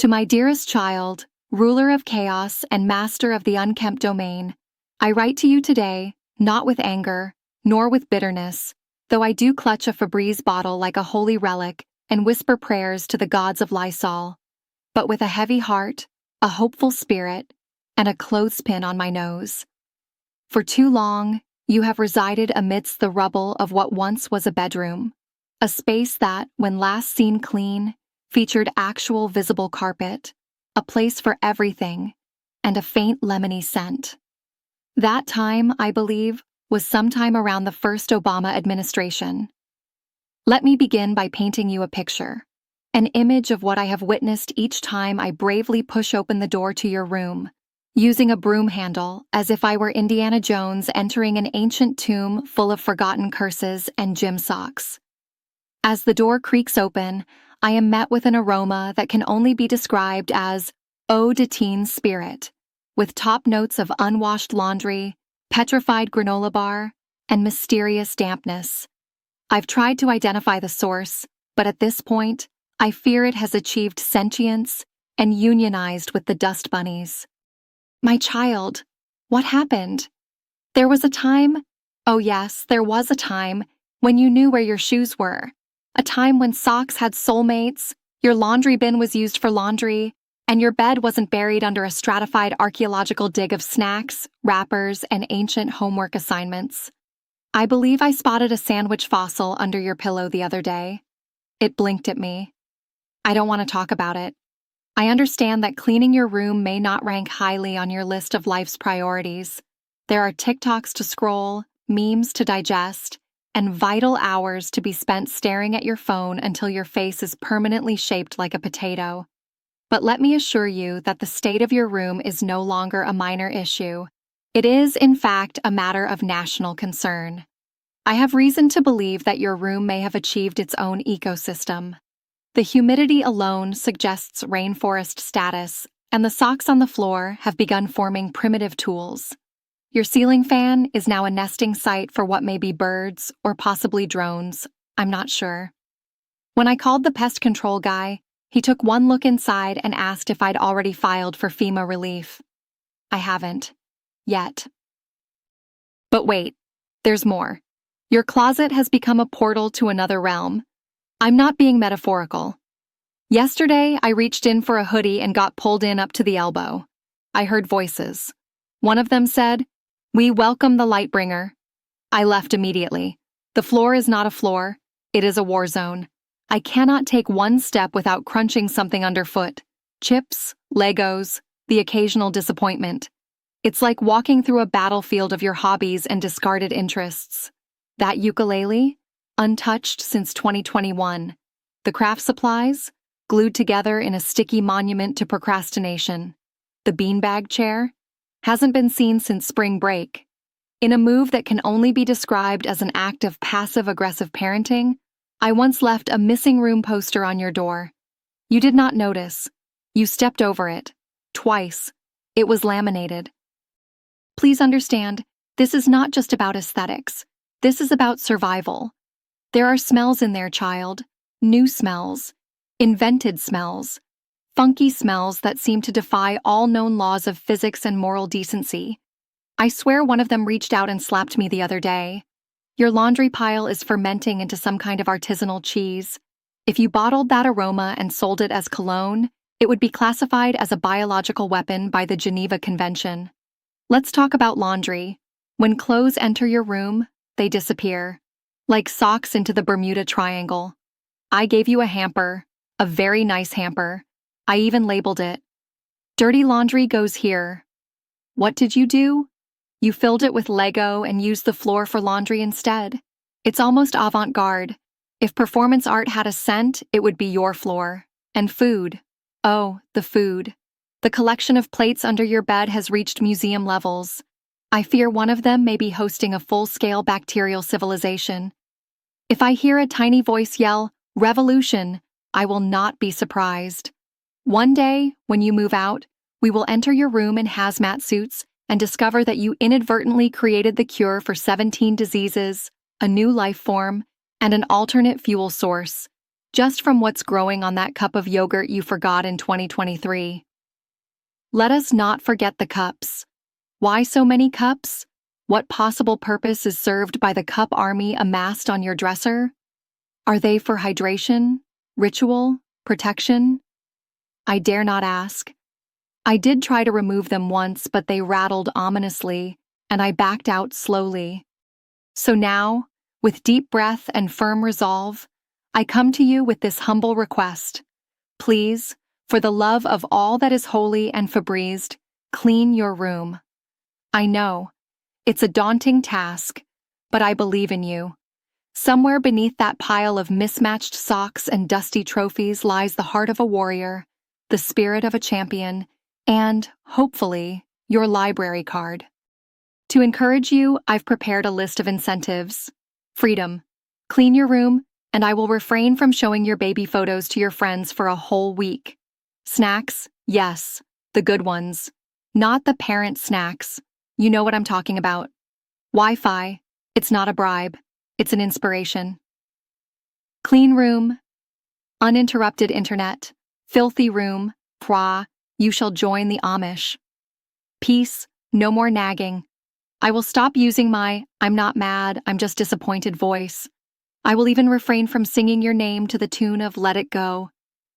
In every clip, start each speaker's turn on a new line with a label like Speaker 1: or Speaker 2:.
Speaker 1: To my dearest child, ruler of chaos and master of the unkempt domain, I write to you today, not with anger, nor with bitterness, though I do clutch a Febreze bottle like a holy relic and whisper prayers to the gods of Lysol, but with a heavy heart, a hopeful spirit, and a clothespin on my nose. For too long, you have resided amidst the rubble of what once was a bedroom, a space that, when last seen clean, featured actual visible carpet, a place for everything, and a faint lemony scent. That time, I believe, was sometime around the first Obama administration. Let me begin by painting you a picture, an image of what I have witnessed each time I bravely push open the door to your room, using a broom handle as if I were Indiana Jones entering an ancient tomb full of forgotten curses and gym socks. As the door creaks open, I am met with an aroma that can only be described as eau de teen spirit, with top notes of unwashed laundry, petrified granola bar, and mysterious dampness. I've tried to identify the source, but at this point, I fear it has achieved sentience and unionized with the dust bunnies. My child, what happened? There was a time, oh yes, there was a time, when you knew where your shoes were. A time when socks had soulmates, your laundry bin was used for laundry, and your bed wasn't buried under a stratified archaeological dig of snacks, wrappers, and ancient homework assignments. I believe I spotted a sandwich fossil under your pillow the other day. It blinked at me. I don't want to talk about it. I understand that cleaning your room may not rank highly on your list of life's priorities. There are TikToks to scroll, memes to digest, and vital hours to be spent staring at your phone until your face is permanently shaped like a potato. But let me assure you that the state of your room is no longer a minor issue. It is, in fact, a matter of national concern. I have reason to believe that your room may have achieved its own ecosystem. The humidity alone suggests rainforest status, and the socks on the floor have begun forming primitive tools. Your ceiling fan is now a nesting site for what may be birds or possibly drones, I'm not sure. When I called the pest control guy, he took one look inside and asked if I'd already filed for FEMA relief. I haven't. Yet. But wait, there's more. Your closet has become a portal to another realm. I'm not being metaphorical. Yesterday, I reached in for a hoodie and got pulled in up to the elbow. I heard voices. One of them said, "We welcome the Lightbringer." I left immediately. The floor is not a floor. It is a war zone. I cannot take one step without crunching something underfoot. Chips, Legos, the occasional disappointment. It's like walking through a battlefield of your hobbies and discarded interests. That ukulele? Untouched since 2021. The craft supplies? Glued together in a sticky monument to procrastination. The beanbag chair? Hasn't been seen since spring break. In a move that can only be described as an act of passive-aggressive parenting, I once left a missing room poster on your door. You did not notice. You stepped over it. Twice. It was laminated. Please understand, this is not just about aesthetics. This is about survival. There are smells in there, child. New smells. Invented smells. Funky smells that seem to defy all known laws of physics and moral decency. I swear one of them reached out and slapped me the other day. Your laundry pile is fermenting into some kind of artisanal cheese. If you bottled that aroma and sold it as cologne, it would be classified as a biological weapon by the Geneva Convention. Let's talk about laundry. When clothes enter your room, they disappear. Like socks into the Bermuda Triangle. I gave you a hamper, a very nice hamper. I even labeled it. Dirty laundry goes here. What did you do? You filled it with Lego and used the floor for laundry instead. It's almost avant-garde. If performance art had a scent, it would be your floor. And food. Oh, the food. The collection of plates under your bed has reached museum levels. I fear one of them may be hosting a full-scale bacterial civilization. If I hear a tiny voice yell, "Revolution," I will not be surprised. One day, when you move out, we will enter your room in hazmat suits and discover that you inadvertently created the cure for 17 diseases, a new life form, and an alternate fuel source. just from what's growing on that cup of yogurt you forgot in 2023. Let us not forget the cups. Why so many cups? What possible purpose is served by the cup army amassed on your dresser? Are they for hydration, ritual, protection? I dare not ask. I did try to remove them once, but they rattled ominously, and I backed out slowly. So now, with deep breath and firm resolve, I come to you with this humble request. Please, for the love of all that is holy and Febrezed, clean your room. I know, it's a daunting task, but I believe in you. Somewhere beneath that pile of mismatched socks and dusty trophies lies the heart of a warrior, the spirit of a champion, and, hopefully, your library card. To encourage you, I've prepared a list of incentives. Freedom. Clean your room, and I will refrain from showing your baby photos to your friends for a whole week. Snacks? Yes, the good ones. Not the parent snacks. You know what I'm talking about. Wi-Fi. It's not a bribe. It's an inspiration. Clean room. Uninterrupted internet. Filthy room. Pwa. You shall join the Amish. Peace. No more nagging. I will stop using my "I'm not mad, I'm just disappointed" voice. I will even refrain from singing your name to the tune of Let It Go.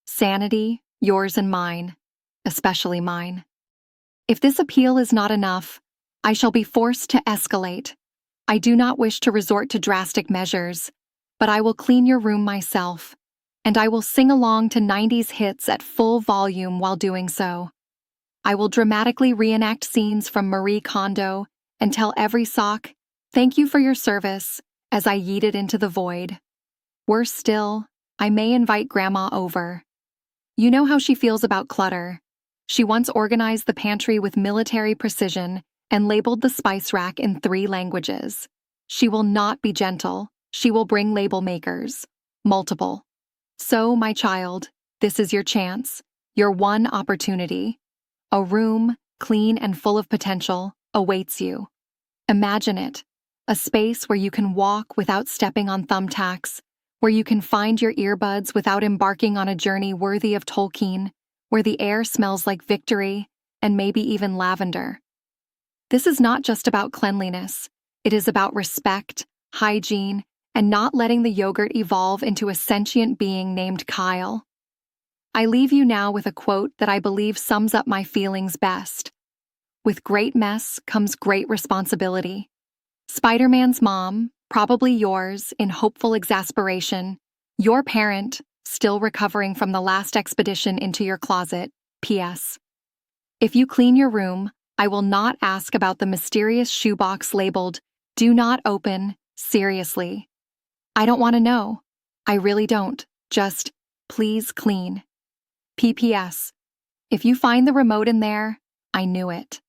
Speaker 1: Sanity, yours and mine, especially mine. If this appeal is not enough, I shall be forced to escalate. I do not wish to resort to drastic measures, but I will clean your room myself, and I will sing along to 90s hits at full volume while doing so. I will dramatically reenact scenes from Marie Kondo and tell every sock, "Thank you for your service," as I yeet it into the void. Worse still, I may invite Grandma over. You know how she feels about clutter. She once organized the pantry with military precision and labeled the spice rack in 3 languages. She will not be gentle. She will bring label makers. Multiple. So, my child, this is your chance. Your one opportunity. A room, clean and full of potential, awaits you. Imagine it. A space where you can walk without stepping on thumbtacks, where you can find your earbuds without embarking on a journey worthy of Tolkien, where the air smells like victory and maybe even lavender. This is not just about cleanliness. It is about respect, hygiene, and not letting the yogurt evolve into a sentient being named Kyle. I leave you now with a quote that I believe sums up my feelings best. With great mess comes great responsibility. Spider-Man's mom, probably yours, in hopeful exasperation. Your parent, still recovering from the last expedition into your closet. P.S. If you clean your room, I will not ask about the mysterious shoebox labeled, "Do not open, seriously." I don't want to know. I really don't. Just, please clean. P.P.S. If you find the remote in there, I knew it.